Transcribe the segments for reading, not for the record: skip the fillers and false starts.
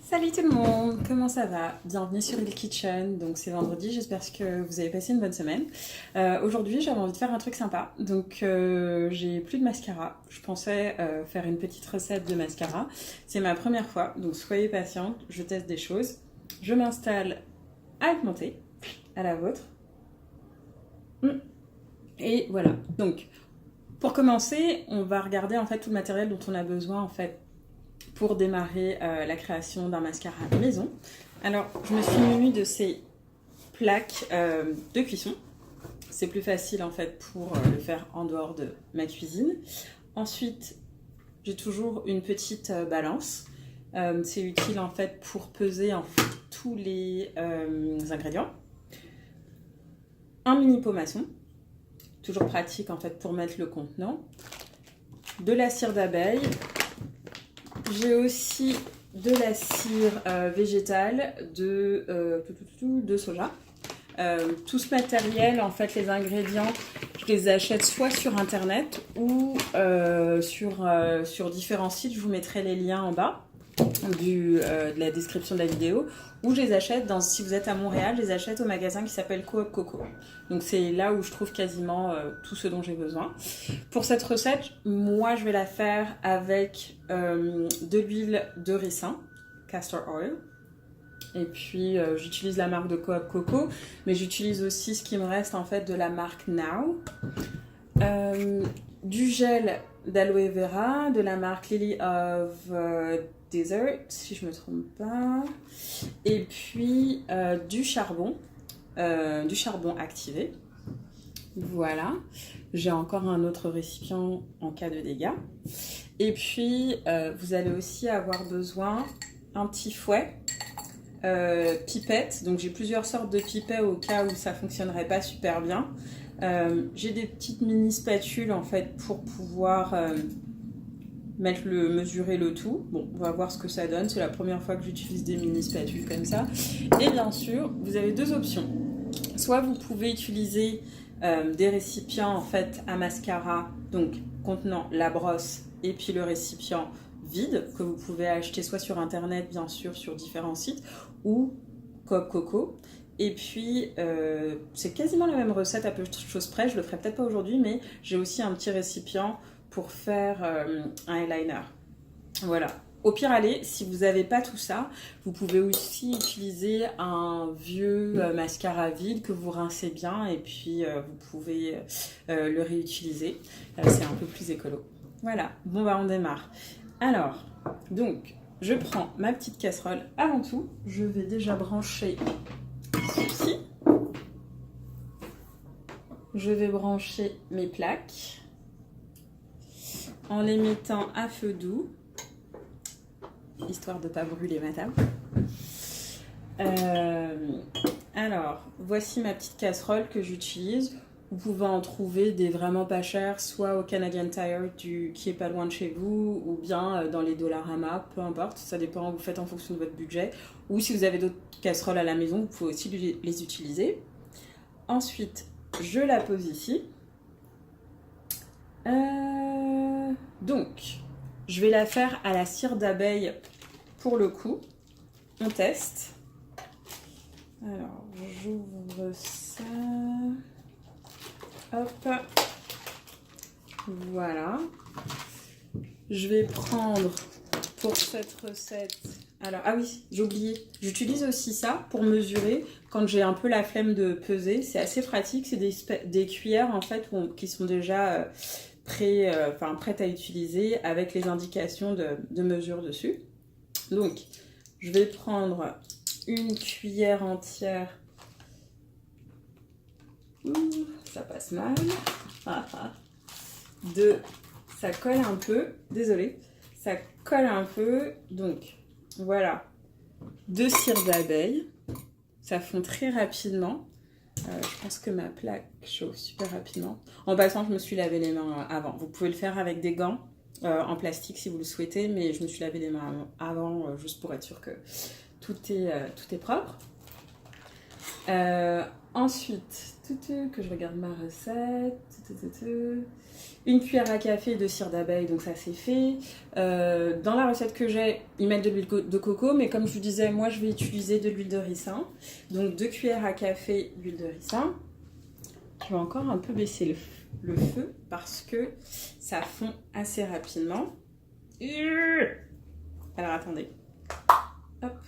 Salut tout le monde, comment ça va? Bienvenue sur Il Kitchen, donc c'est vendredi, j'espère que vous avez passé une bonne semaine. Aujourd'hui j'avais envie de faire un truc sympa, donc j'ai plus de mascara. Je pensais faire une petite recette de mascara. C'est ma première fois, donc soyez patiente, je teste des choses. Je m'installe avec mon thé, à la vôtre. Et voilà, donc pour commencer, on va regarder en fait tout le matériel dont on a besoin en fait pour démarrer la création d'un mascara maison. Alors, je me suis munie de ces plaques de cuisson. C'est plus facile en fait pour le faire en dehors de ma cuisine. Ensuite, j'ai toujours une petite balance. C'est utile en fait pour peser en fait, tous les ingrédients. Un mini pot maçon, toujours pratique en fait pour mettre le contenant. De la cire d'abeille. J'ai aussi de la cire végétale de soja. Tout ce matériel, en fait, les ingrédients, je les achète soit sur internet ou sur différents sites. Je vous mettrai les liens en bas de la description de la vidéo. Ou je les achète, si vous êtes à Montréal, je les achète au magasin qui s'appelle Coop Coco. Donc c'est là où je trouve quasiment tout ce dont j'ai besoin. Pour cette recette, moi je vais la faire avec de l'huile de ricin, castor oil. Et puis j'utilise la marque de Coop Coco, mais j'utilise aussi ce qui me reste en fait de la marque Now. Du gel d'aloe vera de la marque Lily of Desert, si je me trompe pas. Et puis du charbon activé. Voilà. J'ai encore un autre récipient en cas de dégâts. Et puis vous allez aussi avoir besoin d'un petit fouet. Pipette, donc j'ai plusieurs sortes de pipettes au cas où ça fonctionnerait pas super bien. J'ai des petites mini spatules en fait pour pouvoir mesurer le tout. Bon, on va voir ce que ça donne, c'est la première fois que j'utilise des mini spatules comme ça. Et bien sûr, vous avez deux options. Soit vous pouvez utiliser des récipients en fait à mascara, donc contenant la brosse et puis le récipient vide que vous pouvez acheter soit sur internet bien sûr sur différents sites ou Coop Coco. Et puis c'est quasiment la même recette à peu de choses près, je le ferai peut-être pas aujourd'hui, mais j'ai aussi un petit récipient pour faire un eyeliner. Voilà. Au pire aller, si vous n'avez pas tout ça, vous pouvez aussi utiliser un vieux mascara vide que vous rincez bien et puis vous pouvez le réutiliser. C'est un peu plus écolo. Voilà, bon bah on démarre. Alors, donc, je prends ma petite casserole. Avant tout, je vais déjà brancher ceci. Je vais brancher mes plaques en les mettant à feu doux, histoire de ne pas brûler ma table. Alors, voici ma petite casserole que j'utilise. Vous pouvez en trouver des vraiment pas chers, soit au Canadian Tire qui est pas loin de chez vous, ou bien dans les Dollarama, peu importe, ça dépend, vous faites en fonction de votre budget. Ou si vous avez d'autres casseroles à la maison, vous pouvez aussi les utiliser. Ensuite, je la pose ici. Donc, je vais la faire à la cire d'abeille pour le coup. On teste. Alors, j'ouvre ça. Hop, voilà. Je vais prendre pour cette recette. Alors, ah oui, j'ai oublié. J'utilise aussi ça pour mesurer quand j'ai un peu la flemme de peser. C'est assez pratique. C'est des cuillères en fait qui sont déjà prêtes à utiliser avec les indications de mesure dessus. Donc, je vais prendre une cuillère entière. Ça passe mal. Ça colle un peu. Désolée. Ça colle un peu. Donc, voilà. 2 cires d'abeille. Ça fond très rapidement. Je pense que ma plaque chauffe super rapidement. En passant, je me suis lavé les mains avant. Vous pouvez le faire avec des gants en plastique si vous le souhaitez, mais je me suis lavé les mains avant juste pour être sûre que tout est propre. Ensuite, que je regarde ma recette. Une cuillère à café de cire d'abeille, donc ça c'est fait. Dans la recette que j'ai, ils mettent de l'huile de coco, mais comme je vous disais, moi je vais utiliser de l'huile de ricin. Donc 2 cuillères à café d'huile de ricin. Je vais encore un peu baisser le feu parce que ça fond assez rapidement. Alors attendez. Hop.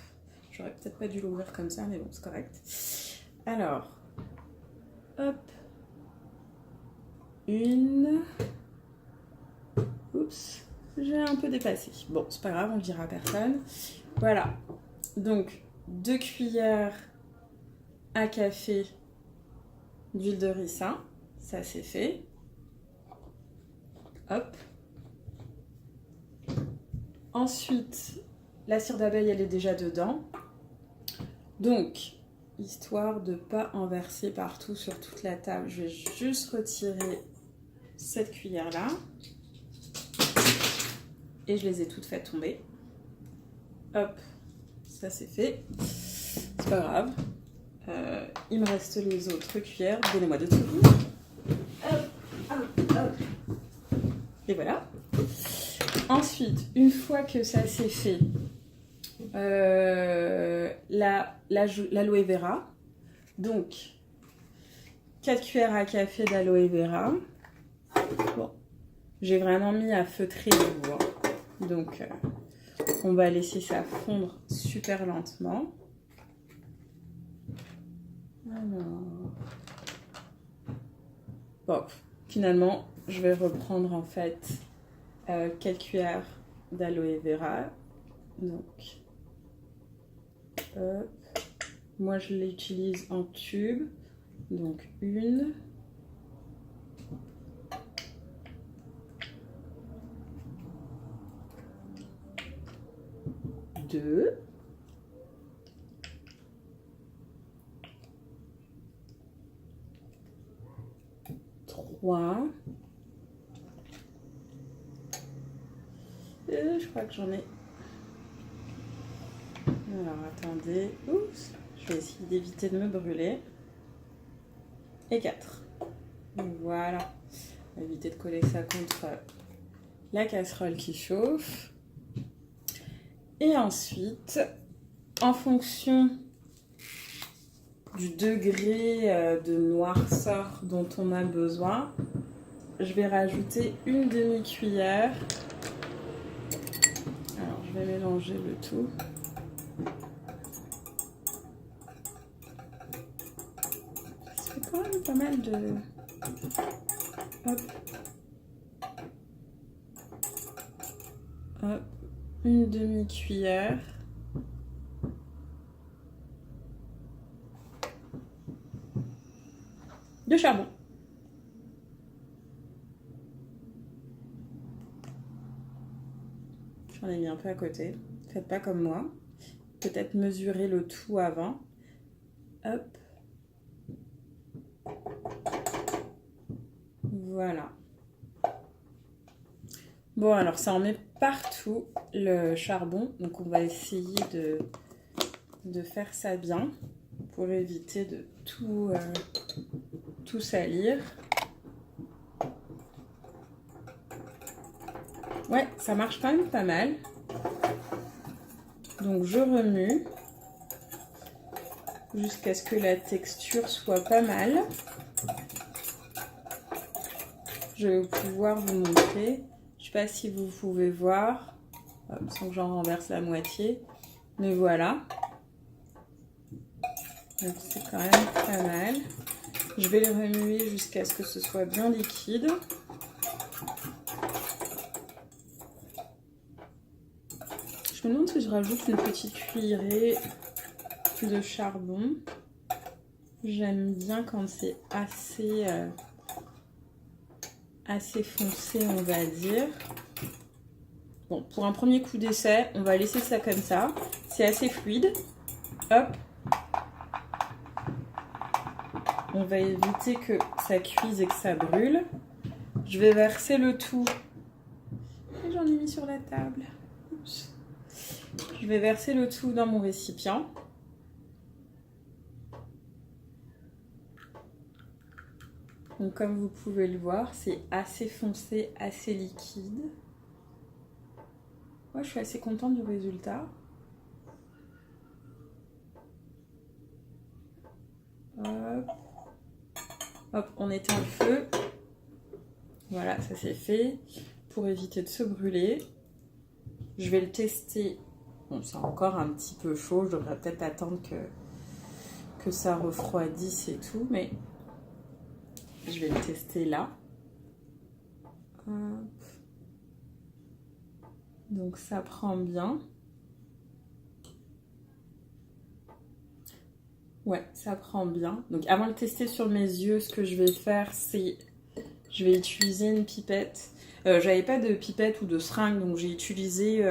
J'aurais peut-être pas dû l'ouvrir comme ça, mais bon, c'est correct. Alors, hop. Oups, j'ai un peu dépassé. Bon, c'est pas grave, on le dira à personne. Voilà. Donc, 2 cuillères à café d'huile de ricin. Ça, c'est fait. Hop. Ensuite, la cire d'abeille, elle est déjà dedans. Donc, histoire de ne pas en verser partout sur toute la table, je vais juste retirer cette cuillère-là. Et je les ai toutes faites tomber. Hop, ça c'est fait. C'est pas grave. Il me reste les autres cuillères. Donnez-moi 2 secondes. Hop, hop, hop. Et voilà. Ensuite, une fois que ça c'est fait, l'aloe vera. Donc, 4 cuillères à café d'aloe vera. Bon, j'ai vraiment mis à feutrer le bois. Donc, on va laisser ça fondre super lentement. Alors... Bon, finalement, je vais reprendre en fait 4 cuillères d'aloe vera. Donc, hop. Moi, je l'utilise en tube. Donc, 1. 2. 3. Je crois que j'en ai. Alors, attendez. Oups. Je vais essayer d'éviter de me brûler. Et 4. Voilà. Éviter de coller ça contre la casserole qui chauffe. Et ensuite, en fonction du degré de noirceur dont on a besoin, je vais rajouter une demi-cuillère. Alors, je vais mélanger le tout. Ça fait quand même pas mal de... Hop. Hop. Une demi-cuillère. De charbon. J'en ai mis un peu à côté. Faites pas comme moi. Peut-être mesurer le tout avant. Hop. Voilà. Bon, alors ça en met partout le charbon. Donc on va essayer de faire ça bien pour éviter de tout salir. Ouais, ça marche quand même pas mal. Donc je remue jusqu'à ce que la texture soit pas mal. Je vais pouvoir vous montrer. Je sais pas si vous pouvez voir. Sans que j'en renverse la moitié. Mais voilà. Donc c'est quand même pas mal. Je vais le remuer jusqu'à ce que ce soit bien liquide. Je me demande si je rajoute une petite cuillerée de charbon. J'aime bien quand c'est assez foncé, on va dire. Bon, pour un premier coup d'essai, on va laisser ça comme ça. C'est assez fluide. Hop. On va éviter que ça cuise et que ça brûle. Je vais verser le tout. Et j'en ai mis sur la table. Oups. Je vais verser le tout dans mon récipient. Donc comme vous pouvez le voir, c'est assez foncé, assez liquide. Moi, je suis assez contente du résultat. Hop. Hop, on éteint le feu. Voilà, ça c'est fait. Pour éviter de se brûler. Je vais le tester. Bon, c'est encore un petit peu chaud. Je devrais peut-être attendre que ça refroidisse et tout. Mais je vais le tester là. Hop. Donc ça prend bien. Ouais, ça prend bien. Donc avant de tester sur mes yeux, ce que je vais faire, c'est... Je vais utiliser une pipette. J'avais pas de pipette ou de seringue, donc j'ai utilisé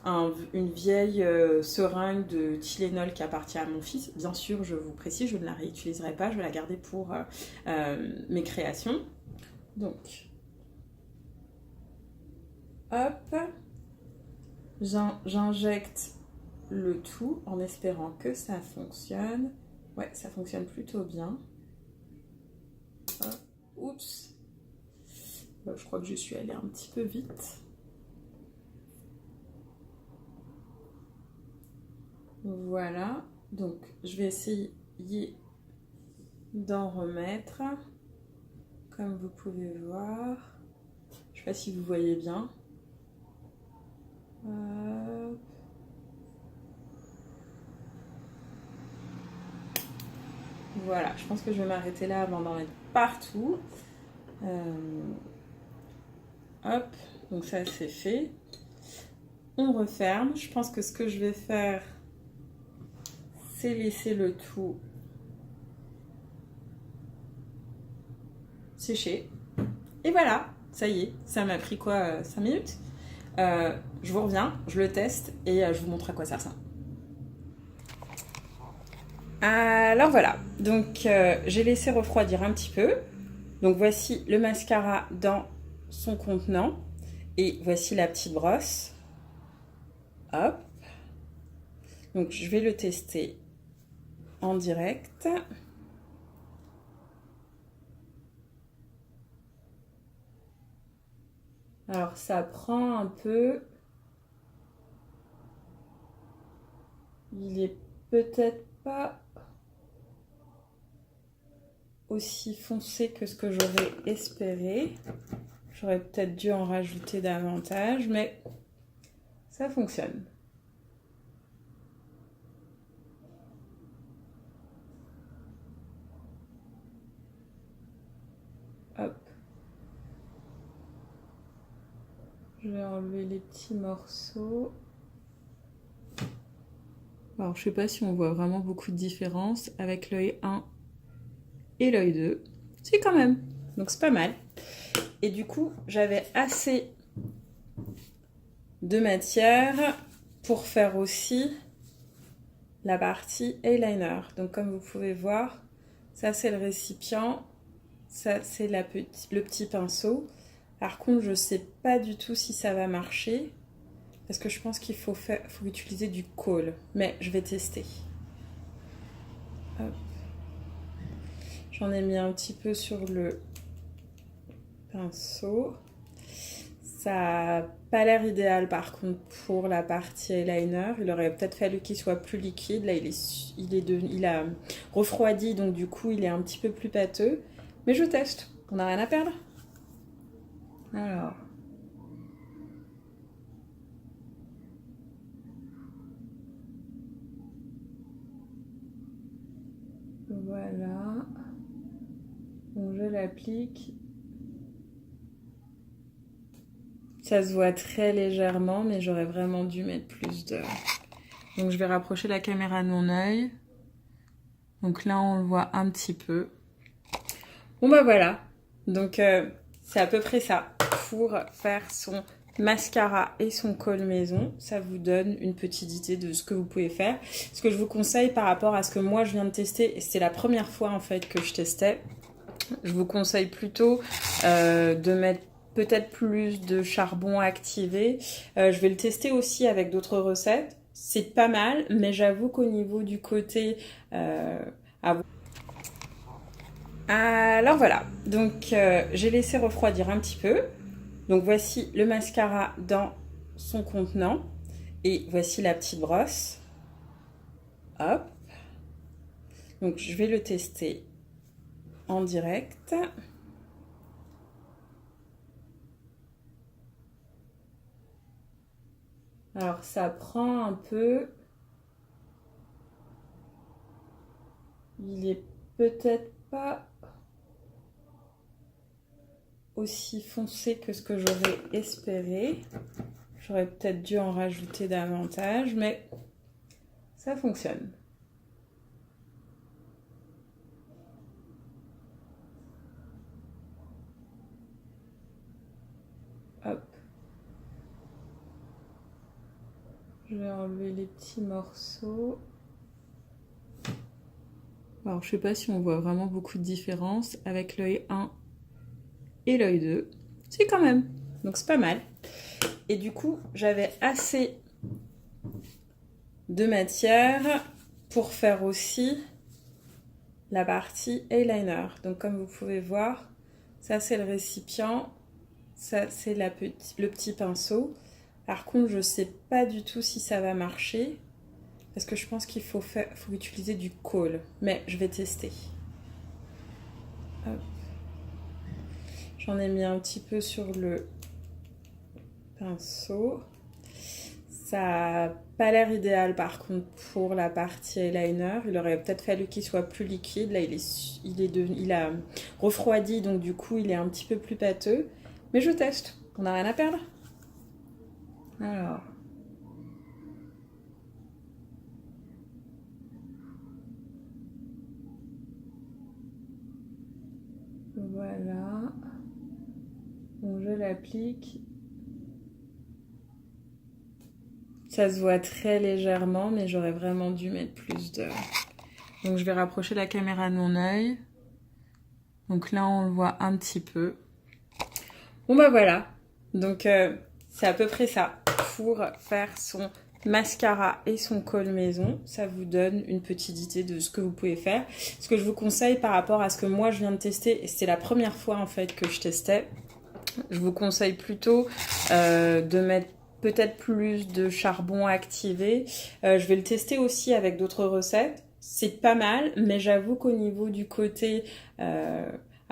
une vieille seringue de Tylenol qui appartient à mon fils. Bien sûr, je vous précise, je ne la réutiliserai pas, je vais la garder pour mes créations. Donc, hop, j'injecte le tout en espérant que ça fonctionne. Ouais, ça fonctionne plutôt bien. Hop. Oups. Je crois que je suis allée un petit peu vite. Voilà. Donc, je vais essayer d'en remettre. Comme vous pouvez voir. Je ne sais pas si vous voyez bien. Voilà, je pense que je vais m'arrêter là avant d'en mettre partout. Hop, donc ça c'est fait. On referme. Je pense que ce que je vais faire, c'est laisser le tout sécher. Et voilà, ça y est, ça m'a pris quoi, 5 minutes. Je vous reviens, je le teste et je vous montre à quoi ça ressemble. Alors voilà, donc j'ai laissé refroidir un petit peu. Donc voici le mascara dans son contenant. Et voici la petite brosse. Hop. Donc je vais le tester en direct. Alors ça prend un peu. Il est peut-être pas aussi foncé que ce que j'aurais espéré. J'aurais peut-être dû en rajouter davantage, mais ça fonctionne. Hop. Je vais enlever les petits morceaux. Alors, je sais pas si on voit vraiment beaucoup de différence avec l'œil 1 et l'œil 2. Si, quand même. Donc, c'est pas mal. Et du coup, j'avais assez de matière pour faire aussi la partie eyeliner. Donc, comme vous pouvez voir, ça, c'est le récipient. Ça, c'est le petit pinceau. Par contre, je sais pas du tout si ça va marcher. Parce que je pense qu'il faut utiliser du kohl. Mais je vais tester. Hop. J'en ai mis un petit peu sur le pinceau. Ça n'a pas l'air idéal par contre pour la partie eyeliner. Il aurait peut-être fallu qu'il soit plus liquide. Là, il a refroidi, donc du coup, il est un petit peu plus pâteux. Mais je teste. On n'a rien à perdre. Alors... Voilà, donc je l'applique. Ça se voit très légèrement, mais j'aurais vraiment dû mettre plus de... Donc je vais rapprocher la caméra de mon œil. Donc là on le voit un petit peu. Bon bah voilà, donc c'est à peu près ça pour faire son mascara et son kohl maison. Ça vous donne une petite idée de ce que vous pouvez faire. Ce que je vous conseille par rapport à ce que moi je viens de tester, et c'était la première fois en fait que je testais, je vous conseille plutôt de mettre peut-être plus de charbon activé. Je vais le tester aussi avec d'autres recettes. C'est pas mal, mais j'avoue qu'au niveau du côté Alors voilà, donc j'ai laissé refroidir un petit peu. Donc voici le mascara dans son contenant. Et voici la petite brosse. Hop. Donc je vais le tester en direct. Alors ça prend un peu. Il est peut-être pas aussi foncé que ce que j'aurais espéré. J'aurais peut-être dû en rajouter davantage, mais ça fonctionne. Hop. Je vais enlever les petits morceaux. Alors, je sais pas si on voit vraiment beaucoup de différence avec l'œil 1 et l'œil 2. Si, quand même. Donc, c'est pas mal. Et du coup, j'avais assez de matière pour faire aussi la partie eyeliner. Donc, comme vous pouvez voir, ça, c'est le récipient. Ça, c'est le petit pinceau. Par contre, je sais pas du tout si ça va marcher. Parce que je pense qu'il faut utiliser du kohl. Mais je vais tester. J'en ai mis un petit peu sur le pinceau. Ça n'a pas l'air idéal par contre pour la partie eyeliner. Il aurait peut-être fallu qu'il soit plus liquide. Là, il a refroidi, donc du coup, il est un petit peu plus pâteux. Mais je teste. On n'a rien à perdre. Alors... Voilà. Donc je l'applique. Ça se voit très légèrement, mais j'aurais vraiment dû mettre plus de... Donc je vais rapprocher la caméra de mon œil. Donc là, on le voit un petit peu. Bon bah voilà. Donc c'est à peu près ça. Pour faire son mascara et son kohl maison, ça vous donne une petite idée de ce que vous pouvez faire. Ce que je vous conseille par rapport à ce que moi je viens de tester, et c'était la première fois en fait que je testais, je vous conseille plutôt de mettre peut-être plus de charbon activé. Je vais le tester aussi avec d'autres recettes. C'est pas mal, mais j'avoue qu'au niveau du côté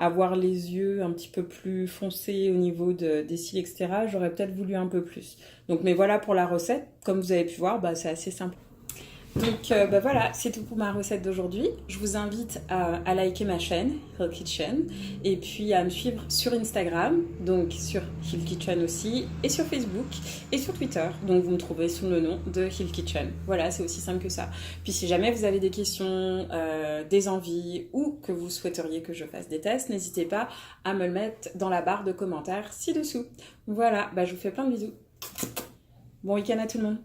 avoir les yeux un petit peu plus foncés au niveau des cils, etc., j'aurais peut-être voulu un peu plus. Donc, mais voilà pour la recette. Comme vous avez pu voir, bah, c'est assez simple. Donc bah voilà, c'est tout pour ma recette d'aujourd'hui. Je vous invite à liker ma chaîne, Hill Kitchen, et puis à me suivre sur Instagram, donc sur Hill Kitchen aussi, et sur Facebook, et sur Twitter. Donc vous me trouverez sous le nom de Hill Kitchen. Voilà, c'est aussi simple que ça. Puis si jamais vous avez des questions, des envies, ou que vous souhaiteriez que je fasse des tests, n'hésitez pas à me le mettre dans la barre de commentaires ci-dessous. Voilà, bah je vous fais plein de bisous. Bon week-end à tout le monde.